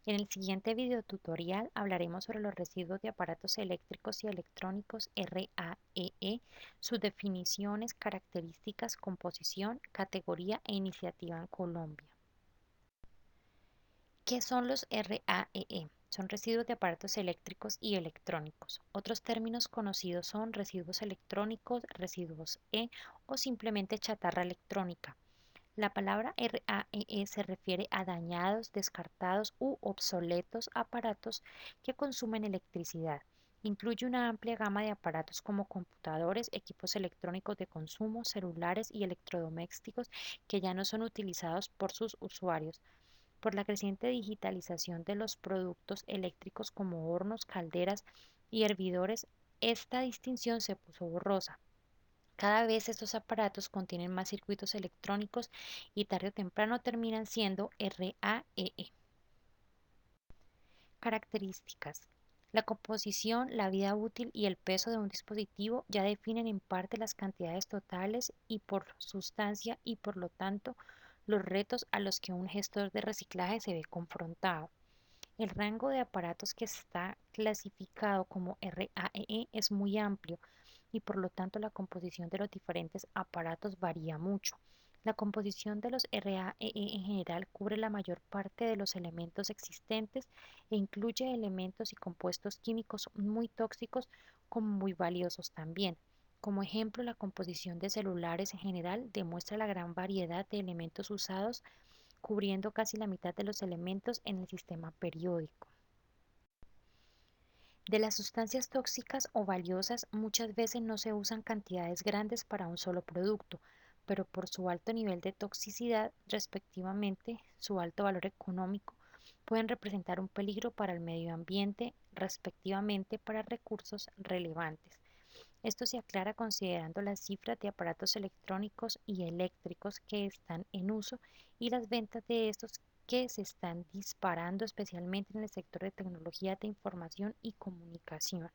En el siguiente video tutorial hablaremos sobre los residuos de aparatos eléctricos y electrónicos RAEE, sus definiciones, características, composición, categoría e iniciativa en Colombia. ¿Qué son los RAEE? Son residuos de aparatos eléctricos y electrónicos. Otros términos conocidos son residuos electrónicos, residuos E o simplemente chatarra electrónica. La palabra RAEE se refiere a dañados, descartados u obsoletos aparatos que consumen electricidad. Incluye una amplia gama de aparatos como computadores, equipos electrónicos de consumo, celulares y electrodomésticos que ya no son utilizados por sus usuarios. Por la creciente digitalización de los productos eléctricos como hornos, calderas y hervidores, esta distinción se puso borrosa. Cada vez estos aparatos contienen más circuitos electrónicos y tarde o temprano terminan siendo RAEE. Características. La composición, la vida útil y el peso de un dispositivo ya definen en parte las cantidades totales y por sustancia y por lo tanto los retos a los que un gestor de reciclaje se ve confrontado. El rango de aparatos que está clasificado como RAEE es muy amplio y por lo tanto la composición de los diferentes aparatos varía mucho. La composición de los RAEE en general cubre la mayor parte de los elementos existentes e incluye elementos y compuestos químicos muy tóxicos como muy valiosos también. Como ejemplo, la composición de celulares en general demuestra la gran variedad de elementos usados, cubriendo casi la mitad de los elementos en el sistema periódico. De las sustancias tóxicas o valiosas muchas veces no se usan cantidades grandes para un solo producto, pero por su alto nivel de toxicidad, respectivamente, su alto valor económico, pueden representar un peligro para el medio ambiente, respectivamente, para recursos relevantes. Esto se aclara considerando las cifras de aparatos electrónicos y eléctricos que están en uso y las ventas de estos que se están disparando especialmente en el sector de tecnología de información y comunicación.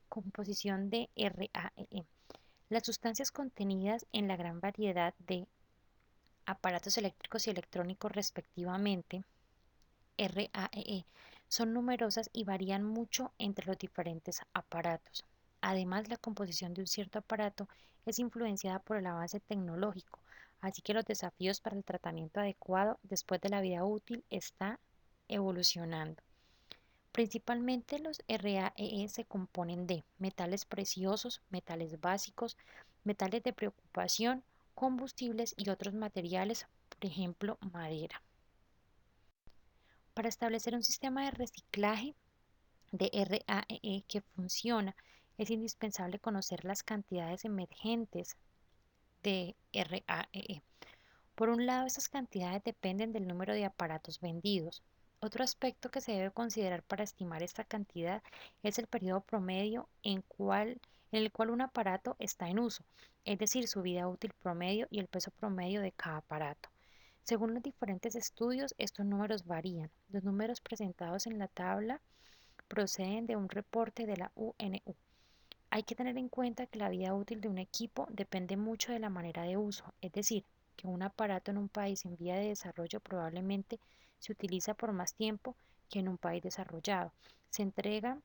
Composición de RAEE. Las sustancias contenidas en la gran variedad de aparatos eléctricos y electrónicos respectivamente, RAEE, son numerosas y varían mucho entre los diferentes aparatos. Además, la composición de un cierto aparato es influenciada por el avance tecnológico, así que los desafíos para el tratamiento adecuado después de la vida útil están evolucionando. Principalmente los RAEE se componen de metales preciosos, metales básicos, metales de preocupación, combustibles y otros materiales, por ejemplo, madera. Para establecer un sistema de reciclaje de RAEE que funciona, es indispensable conocer las cantidades emergentes de RAEE. Por un lado, esas cantidades dependen del número de aparatos vendidos. Otro aspecto que se debe considerar para estimar esta cantidad es el periodo promedio en el cual un aparato está en uso, es decir, su vida útil promedio y el peso promedio de cada aparato. Según los diferentes estudios, estos números varían. Los números presentados en la tabla proceden de un reporte de la UNU. Hay que tener en cuenta que la vida útil de un equipo depende mucho de la manera de uso, es decir, que un aparato en un país en vía de desarrollo probablemente se utiliza por más tiempo que en un país desarrollado. Se entrega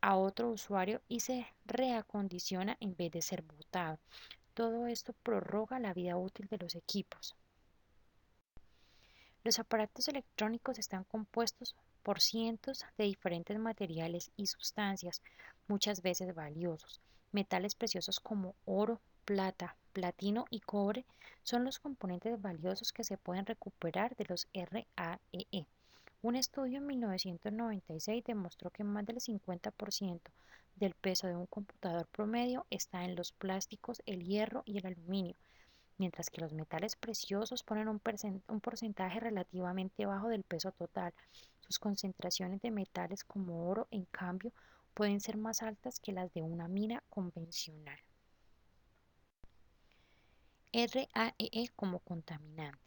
a otro usuario y se reacondiciona en vez de ser botado. Todo esto prorroga la vida útil de los equipos. Los aparatos electrónicos están compuestos por cientos de diferentes materiales y sustancias, muchas veces valiosos. Metales preciosos como oro, plata, platino y cobre son los componentes valiosos que se pueden recuperar de los RAEE. Un estudio en 1996 demostró que más del 50% del peso de un computador promedio está en los plásticos, el hierro y el aluminio, mientras que los metales preciosos ponen un porcentaje relativamente bajo del peso total. Sus concentraciones de metales como oro, en cambio, pueden ser más altas que las de una mina convencional. RAEE como contaminantes.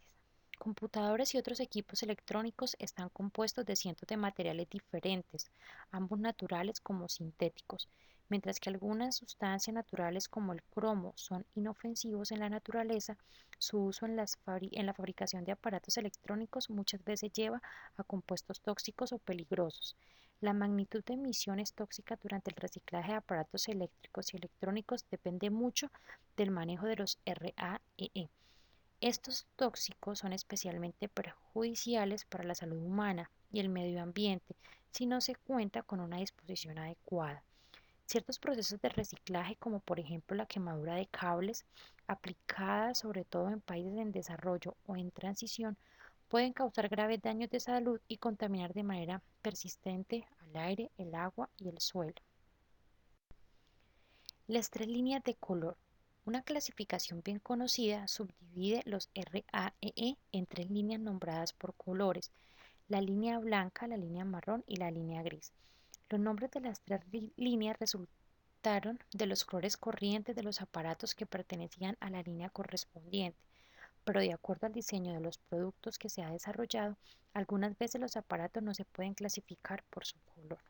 Computadores y otros equipos electrónicos están compuestos de cientos de materiales diferentes, ambos naturales como sintéticos, Mientras que algunas sustancias naturales como el cromo son inofensivos en la naturaleza, su uso en la fabricación de aparatos electrónicos muchas veces lleva a compuestos tóxicos o peligrosos. La magnitud de emisiones tóxicas durante el reciclaje de aparatos eléctricos y electrónicos depende mucho del manejo de los RAEE. Estos tóxicos son especialmente perjudiciales para la salud humana y el medio ambiente si no se cuenta con una disposición adecuada. Ciertos procesos de reciclaje, como por ejemplo la quemadura de cables, aplicada sobre todo en países en desarrollo o en transición, pueden causar graves daños de salud y contaminar de manera persistente al aire, el agua y el suelo. Las tres líneas de color. Una clasificación bien conocida subdivide los RAEE en tres líneas nombradas por colores: la línea blanca, la línea marrón y la línea gris. Los nombres de las tres líneas resultaron de los colores corrientes de los aparatos que pertenecían a la línea correspondiente, pero de acuerdo al diseño de los productos que se ha desarrollado, algunas veces los aparatos no se pueden clasificar por su color.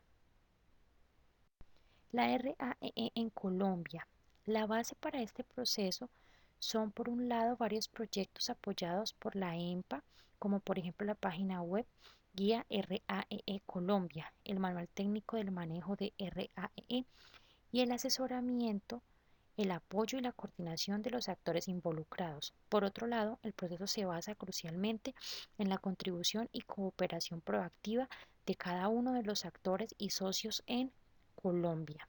La RAEE en Colombia. La base para este proceso son, por un lado, varios proyectos apoyados por la EMPA, como por ejemplo la página web Guía RAEE Colombia, el Manual Técnico del Manejo de RAEE y el asesoramiento, el apoyo y la coordinación de los actores involucrados. Por otro lado, el proceso se basa crucialmente en la contribución y cooperación proactiva de cada uno de los actores y socios en Colombia.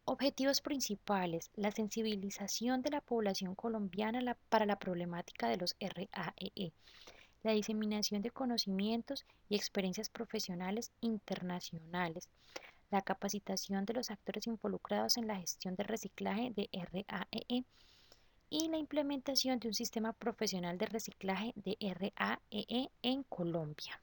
Objetivos principales: la sensibilización de la población colombiana para la problemática de los RAEE, la diseminación de conocimientos y experiencias profesionales internacionales, la capacitación de los actores involucrados en la gestión de reciclaje de RAEE y la implementación de un sistema profesional de reciclaje de RAEE en Colombia.